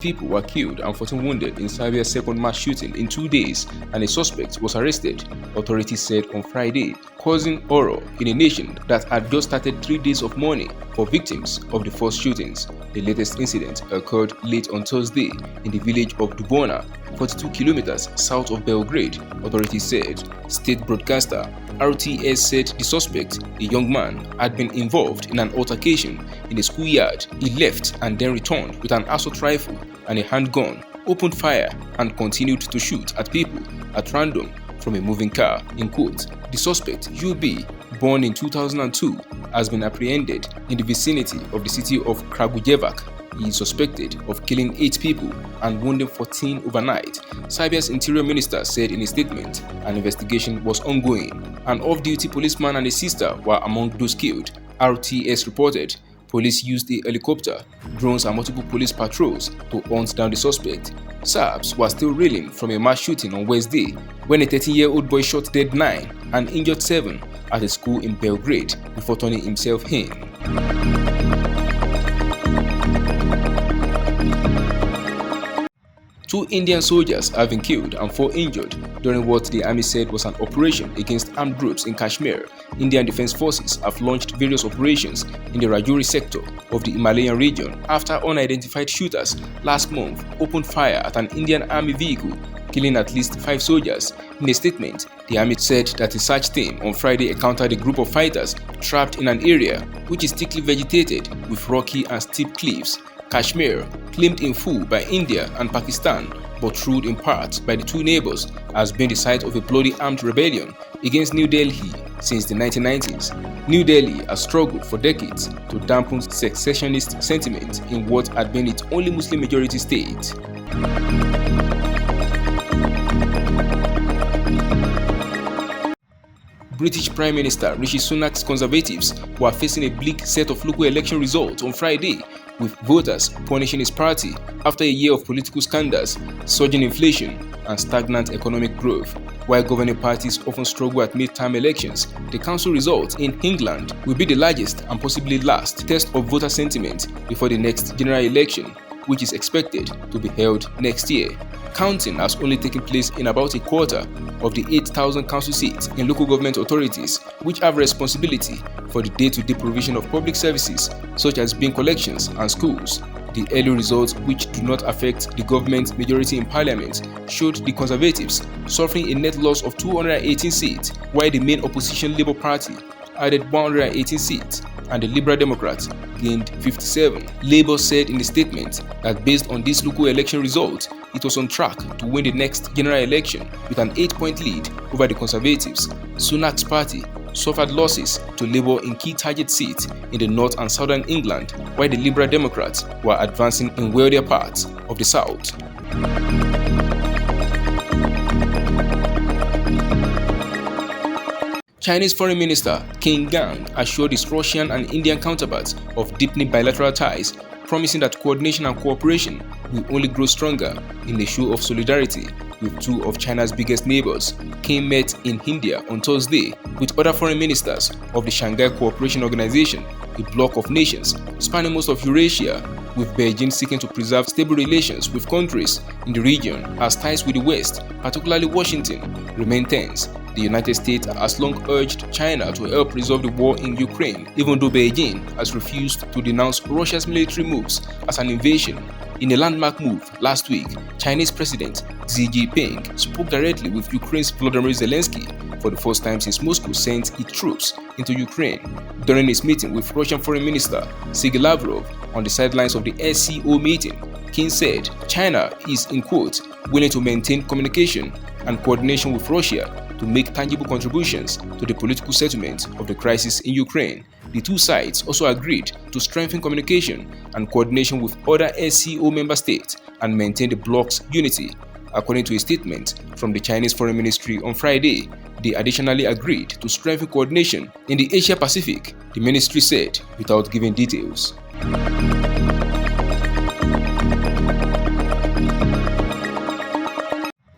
People were killed and 14 wounded in Serbia's second mass shooting in 2 days, and a suspect was arrested, authorities said on Friday, causing horror in a nation that had just started 3 days of mourning for victims of the first shootings. The latest incident occurred late on Thursday in the village of Dubona, 42 kilometers south of Belgrade, authorities said. State broadcaster RTS said the suspect, a young man, had been involved in an altercation in a schoolyard. He left and then returned with an assault rifle and a handgun, opened fire and continued to shoot at people at random from a moving car. In quote, the suspect, UB, born in 2002, has been apprehended in the vicinity of the city of Kragujevac. He is suspected of killing 8 people and wounding 14 overnight. Serbia's interior minister said in a statement an investigation was ongoing. An off-duty policeman and a sister were among those killed, RTS reported. Police used a helicopter, drones and multiple police patrols to hunt down the suspect. Serbs were still reeling from a mass shooting on Wednesday when a 13-year-old boy shot dead 9 and injured 7 at a school in Belgrade before turning himself in. 2 Indian soldiers have been killed and 4 injured during what the army said was an operation against armed groups in Kashmir. Indian Defense Forces have launched various operations in the Rajouri sector of the Himalayan region after unidentified shooters last month opened fire at an Indian army vehicle, killing at least 5 soldiers. In a statement, the army said that a search team on Friday encountered a group of fighters trapped in an area which is thickly vegetated with rocky and steep cliffs. Kashmir, claimed in full by India and Pakistan but ruled in part by the 2 neighbors, has been the site of a bloody armed rebellion against New Delhi since the 1990s. New Delhi has struggled for decades to dampen secessionist sentiment in what had been its only Muslim-majority state. British Prime Minister Rishi Sunak's Conservatives were facing a bleak set of local election results on Friday, with voters punishing his party after a year of political scandals, surging inflation, and stagnant economic growth. While governing parties often struggle at mid-term elections, the council results in England will be the largest and possibly last test of voter sentiment before the next general election, which is expected to be held next year. Counting has only taken place in about a quarter of the 8,000 council seats in local government authorities, which have responsibility for the day-to-day provision of public services such as bin collections and schools. The early results, which do not affect the government majority in parliament, showed the Conservatives suffering a net loss of 218 seats, while the main opposition Labour Party added 118 seats and the Liberal Democrats gained 57. Labour said in a statement that based on these local election results, it was on track to win the next general election with an 8-point lead over the Conservatives. Sunak's party suffered losses to Labour in key target seats in the north and southern England, while the Liberal Democrats were advancing in wealthier parts of the south. Chinese Foreign Minister Qin Gang assured his Russian and Indian counterparts of deepening bilateral ties, promising that coordination and cooperation will only grow stronger in a show of solidarity with 2 of China's biggest neighbors. Qin met in India on Thursday with other foreign ministers of the Shanghai Cooperation Organization, a bloc of nations spanning most of Eurasia, with Beijing seeking to preserve stable relations with countries in the region as ties with the West, particularly Washington, remain tense. The United States has long urged China to help resolve the war in Ukraine, even though Beijing has refused to denounce Russia's military moves as an invasion. In a landmark move last week, Chinese President Xi Jinping spoke directly with Ukraine's Volodymyr Zelensky for the first time since Moscow sent its troops into Ukraine. During his meeting with Russian Foreign Minister Sergei Lavrov on the sidelines of the SCO meeting, Qin said China is, in quote, willing to maintain communication and coordination with Russia to make tangible contributions to the political settlement of the crisis in Ukraine. The 2 sides also agreed to strengthen communication and coordination with other SCO member states and maintain the bloc's unity. According to a statement from the Chinese Foreign Ministry on Friday, they additionally agreed to strengthen coordination in the Asia-Pacific, the ministry said, without giving details.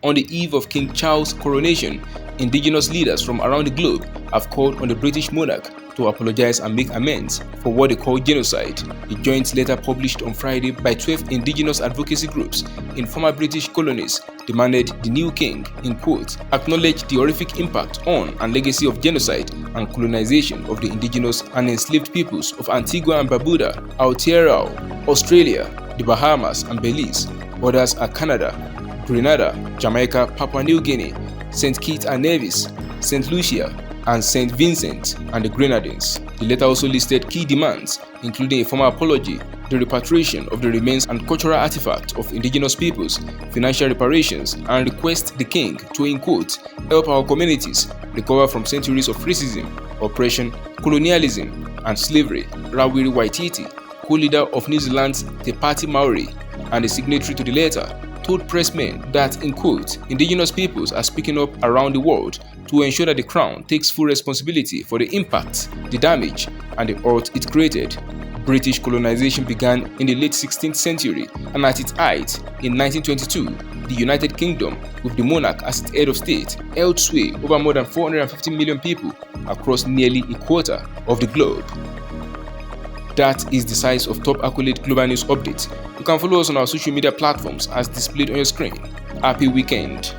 On the eve of King Charles' coronation, Indigenous leaders from around the globe have called on the British monarch to apologize and make amends for what they call genocide. A joint letter published on Friday by 12 indigenous advocacy groups in former British colonies demanded the new king, in quotes, acknowledge the horrific impact on and legacy of genocide and colonization of the indigenous and enslaved peoples of Antigua and Barbuda, Aotearoa, Australia, the Bahamas and Belize. Others are Canada, Grenada, Jamaica, Papua New Guinea, St. Kitts and Nevis, St. Lucia, and St. Vincent and the Grenadines. The letter also listed key demands, including a formal apology, the repatriation of the remains and cultural artifacts of indigenous peoples, financial reparations, and request the king to, in quote, help our communities recover from centuries of racism, oppression, colonialism, and slavery. Rawiri Waititi, co-leader of New Zealand's Te Pāti Maori and a signatory to the letter, told pressmen that, in quote, indigenous peoples are speaking up around the world to ensure that the Crown takes full responsibility for the impact, the damage, and the hurt it created. British colonization began in the late 16th century, and at its height, in 1922, the United Kingdom, with the monarch as its head of state, held sway over more than 450 million people across nearly a quarter of the globe. That is the size of top accolade global news updates. You can follow us on our social media platforms as displayed on your screen. Happy weekend.